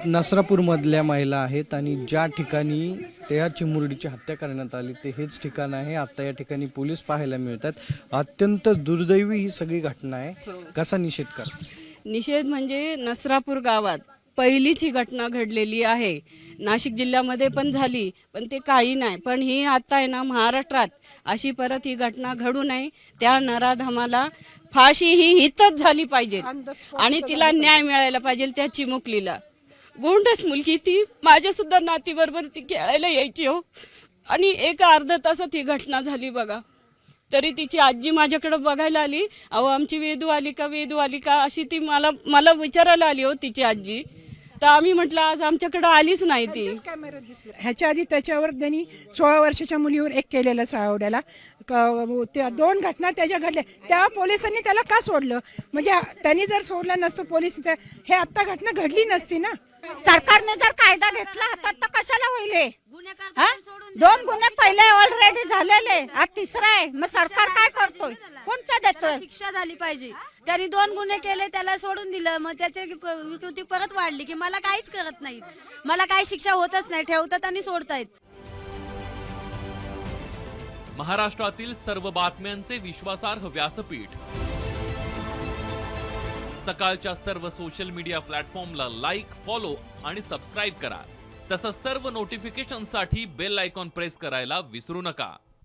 नसरापूरमधल्या महिला आहेत आणि ज्या ठिकाणी त्या चिमुरडीची हत्या करण्यात आली ते हेच ठिकाण आहे. आता या ठिकाणी पोलीस पाहायला मिळतात. अत्यंत दुर्दैवी ही सगळी घटना आहे. कसा निषेध करा? निषेध म्हणजे नसरापूर गावात पहिलीच ही घटना घडलेली आहे. नाशिक जिल्ह्यामध्ये पण झाली, पण ते काही नाही. पण ही आता आहे ना, महाराष्ट्रात अशी परत ही घटना घडू नये. त्या नराधमाला फाशी ही हितच झाली पाहिजे आणि तिला न्याय मिळायला पाहिजे. त्या चिमुकलीला गोंडस मुलगी ती माझ्या सुद्धा नातीबरोबर ती खेळायला यायची हो. आणि एका अर्ध्या तासात ही घटना झाली बघा. तरी तिची आजी माझ्याकडे बघायला आली. अहो आमची वेदू आली का अशी ती मला विचारायला आली हो तिची आजी. तर आम्ही म्हटलं आज आमच्याकडे आलीच नाही ती. ह्याच्या आधी त्याच्यावर त्यांनी 16 वर्षाच्या मुलीवर एक केलेलं सावड्याला त्या 2 घटना त्याच्या घडल्या. त्या पोलिसांनी त्याला का सोडलं? म्हणजे त्यांनी जर सोडलं नसतं पोलीस हे आता घटना घडली नसती ना. सरकारने जर कायदा घेतला हातात तर कशाला होईल हे? 2 गुन्हे पहिले ऑलरेडी झालेले, हा तिसरा आहे. मग सरकार काय करतोय? कोणता देतोय? शिक्षा झाली पाहिजे. त्यांनी 2 गुन्हे केले, त्याला सोडून दिलं. मग त्याची विकृती परत वाढली की मला काहीच करत नाहीत, मला काही शिक्षा होतच नाही, ठेवतात आणि सोडतायत. महाराष्ट्रातील सर्व बातम्यांचे विश्वासार्ह व्यासपीठ, सकाळच्या सर्व सोशल मीडिया प्लॅटफॉर्मला लाईक, फॉलो आणि सबस्क्राईब करा. तसंच सर्व नोटिफिकेशनसाठी बेल आयकॉन प्रेस करायला विसरू नका.